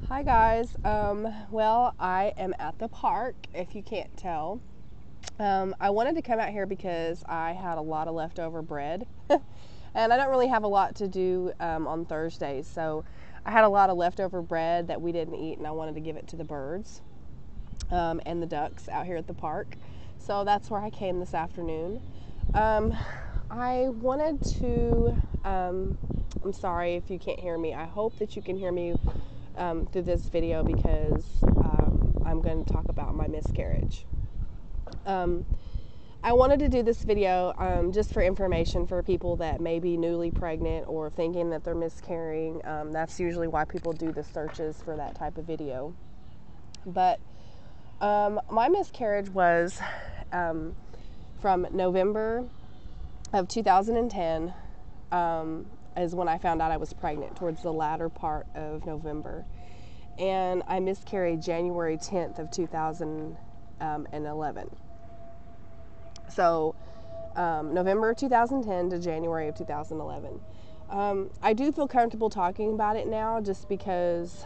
Hi guys. Well, I am at the park, if you can't tell. I wanted to come out here because I had a lot of leftover bread. And I don't really have a lot to do on Thursdays, so I had a lot of leftover bread that we didn't eat, and I wanted to give it to the birds and the ducks out here at the park. So that's where I came this afternoon. I wanted to, I'm sorry if you can't hear me. I hope that you can hear me through this video because I'm going to talk about my miscarriage. I wanted to do this video just for information for people that may be newly pregnant or thinking that they're miscarrying. That's usually why people do the searches for that type of video. But my miscarriage was from November of 2010 is when I found out I was pregnant, towards the latter part of November. And I miscarried January 10th of 2011. So November 2010 to January of 2011. I do feel comfortable talking about it now just because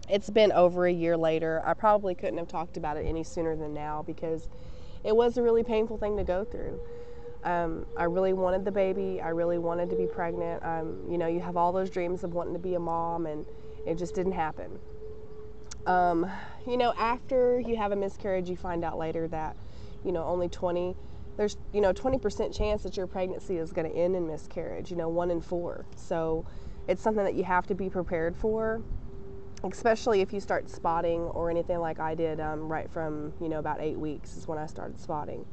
it's been over a year later. I probably couldn't have talked about it any sooner than now because it was a really painful thing to go through. I really wanted the baby. I really wanted to be pregnant. You know, you have all those dreams of wanting to be a mom, and it just didn't happen. You know, after you have a miscarriage, you find out later that, you know, there's 20% chance that your pregnancy is going to end in miscarriage, 1 in 4. So it's something that you have to be prepared for, especially if you start spotting or anything like I did right from, about 8 weeks is when I started spotting.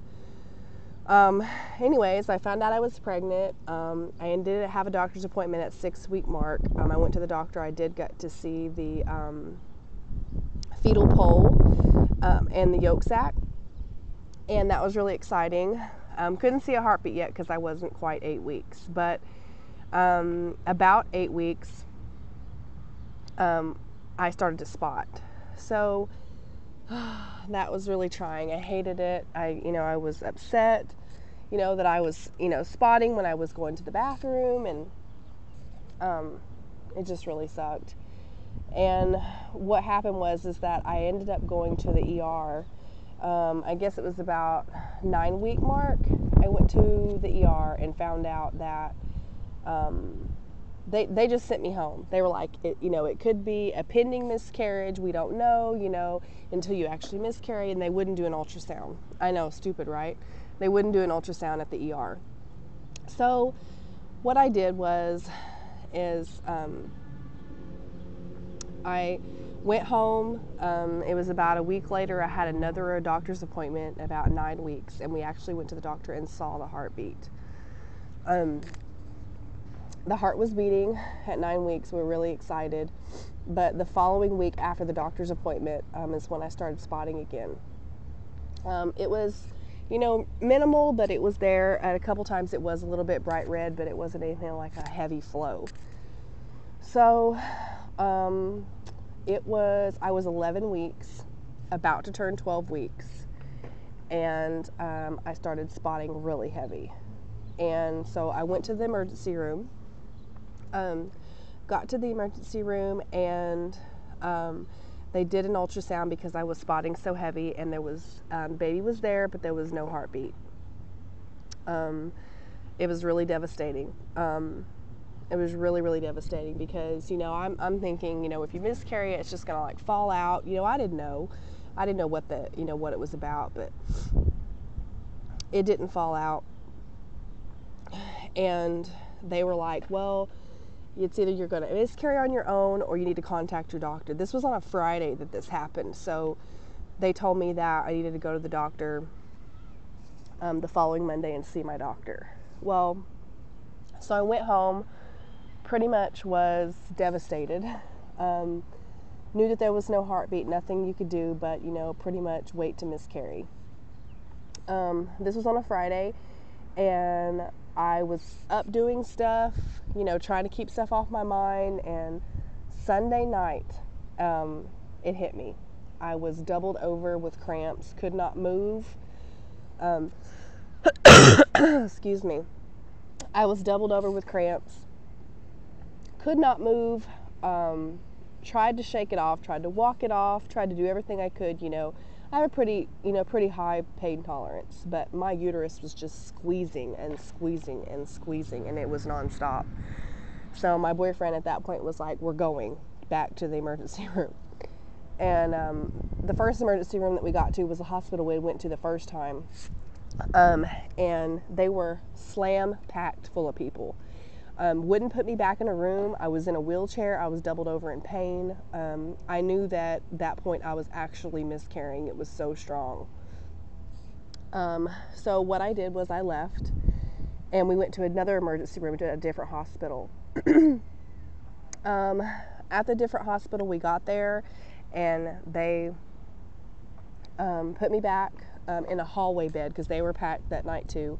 Anyways, I found out I was pregnant. I did have a doctor's appointment at 6-week mark. I went to the doctor. I did get to see the fetal pole and the yolk sac, and that was really exciting. Couldn't see a heartbeat yet because I wasn't quite 8 weeks, but about 8 weeks, I started to spot. So that was really trying. I hated it. I was upset, that I was, spotting when I was going to the bathroom, and it just really sucked. And what happened was that I ended up going to the ER. I guess it was about 9-week mark. I went to the ER and found out that they just sent me home. They were like, it could be a pending miscarriage. We don't know, until you actually miscarry, and they wouldn't do an ultrasound. I know, stupid, right? They wouldn't do an ultrasound at the ER. So what I did is I went home. It was about a week later. I had another doctor's appointment about 9 weeks, and we actually went to the doctor and saw the heartbeat. The heart was beating at 9 weeks. We were really excited. But the following week after the doctor's appointment is when I started spotting again. It was, minimal, but it was there. At a couple times it was a little bit bright red, but it wasn't anything like a heavy flow. So I was 11 weeks, about to turn 12 weeks, and I started spotting really heavy. And so I went to the emergency room. Got to the emergency room, and they did an ultrasound because I was spotting so heavy, and there was baby was there, but there was no heartbeat. It was really devastating. It was really, really devastating because, I'm thinking, if you miscarry, it's just gonna like fall out. I didn't know what what it was about, but it didn't fall out. And they were like, well, it's either you're going to miscarry on your own or you need to contact your doctor. This was on a Friday that this happened. So they told me that I needed to go to the doctor the following Monday and see my doctor. Well, so I went home, pretty much was devastated. Knew that there was no heartbeat, nothing you could do but, pretty much wait to miscarry. This was on a Friday, and I was up doing stuff, trying to keep stuff off my mind, and Sunday night, it hit me. I was doubled over with cramps, could not move. Excuse me. I was doubled over with cramps, could not move. tried to shake it off, tried to walk it off, tried to do everything I could. I have a pretty high pain tolerance, but my uterus was just squeezing and squeezing and squeezing, and it was nonstop. So my boyfriend at that point was like, we're going back to the emergency room. And the first emergency room that we got to was the hospital we went to the first time. And they were slam packed full of people. Wouldn't put me back in a room. I was in a wheelchair. I was doubled over in pain. I knew that point I was actually miscarrying. It was so strong. So what I did was I left, and we went to another emergency room at a different hospital. At the different hospital, we got there, and they put me back in a hallway bed because they were packed that night too,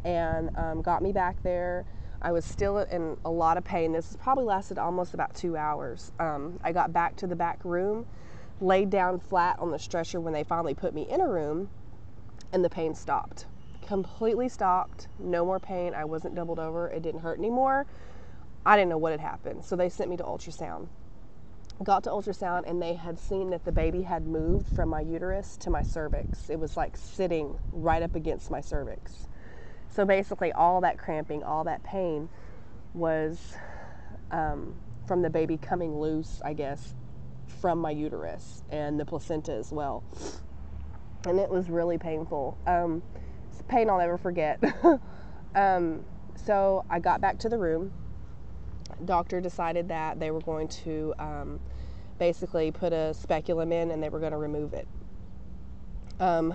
and got me back there. I was still in a lot of pain. This probably lasted almost about 2 hours. I got back to the back room, laid down flat on the stretcher when they finally put me in a room, and the pain stopped. Completely stopped. No more pain. I wasn't doubled over. It didn't hurt anymore. I didn't know what had happened. So they sent me to ultrasound. Got to ultrasound, and they had seen that the baby had moved from my uterus to my cervix. It was like sitting right up against my cervix. So basically all that cramping, all that pain was from the baby coming loose, I guess, from my uterus and the placenta as well. And it was really painful. It's pain I'll never forget. So I got back to the room. Doctor decided that they were going to basically put a speculum in, and they were going to remove it. I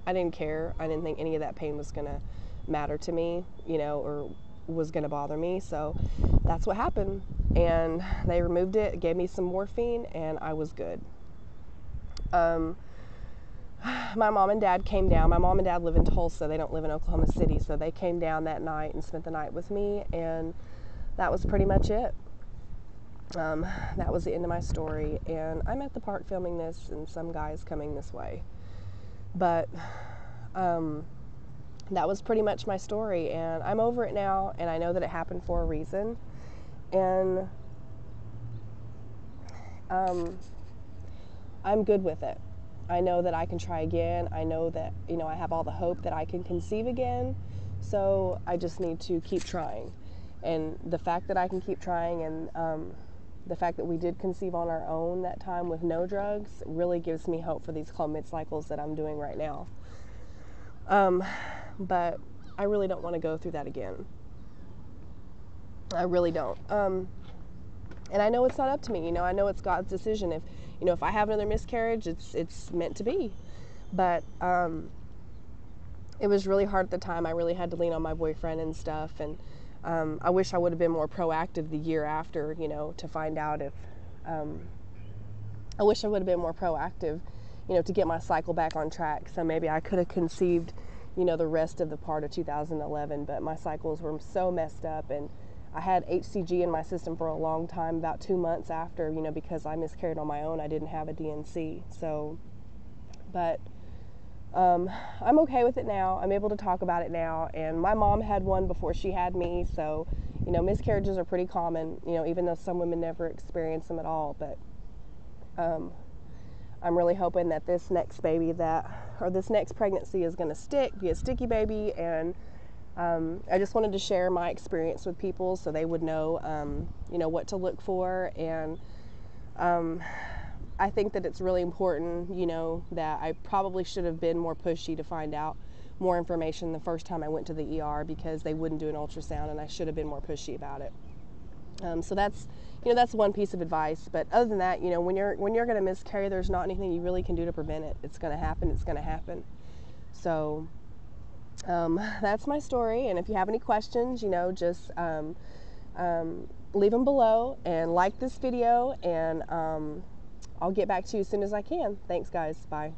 didn't care. I didn't think any of that pain was going to matter to me, or was going to bother me. So that's what happened. And they removed it, gave me some morphine, and I was good. My mom and dad came down. My mom and dad live in Tulsa. They don't live in Oklahoma City. So they came down that night and spent the night with me, and that was pretty much it. That was the end of my story. And I'm at the park filming this, and some guy's coming this way. But that was pretty much my story, and I'm over it now, and I know that it happened for a reason. And I'm good with it. I know that I can try again. I know that, I have all the hope that I can conceive again. So I just need to keep trying. And the fact that I can keep trying, and the fact that we did conceive on our own that time with no drugs, really gives me hope for these clomid cycles that I'm doing right now. But I really don't want to go through that again. I really don't. And I know it's not up to me. I know it's God's decision. If I have another miscarriage, it's meant to be. But it was really hard at the time. I really had to lean on my boyfriend and stuff. And I wish I would have been more proactive the year after, to find out if. I wish I would have been more proactive, to get my cycle back on track. So maybe I could have conceived, the rest of the part of 2011. But my cycles were so messed up, and I had HCG in my system for a long time, about 2 months after, because I miscarried on my own. I didn't have a DNC. So, but I'm okay with it now. I'm able to talk about it now. And my mom had one before she had me. So, miscarriages are pretty common, even though some women never experience them at all. But I'm really hoping that this next baby this next pregnancy is going to be a sticky baby. And I just wanted to share my experience with people so they would know, what to look for. And I think that it's really important, that I probably should have been more pushy to find out more information the first time I went to the ER, because they wouldn't do an ultrasound, and I should have been more pushy about it. So that's one piece of advice. But other than that, when you're going to miscarry, there's not anything you really can do to prevent it. It's going to happen. It's going to happen. So that's my story. And if you have any questions, just leave them below and like this video, and I'll get back to you as soon as I can. Thanks, guys. Bye.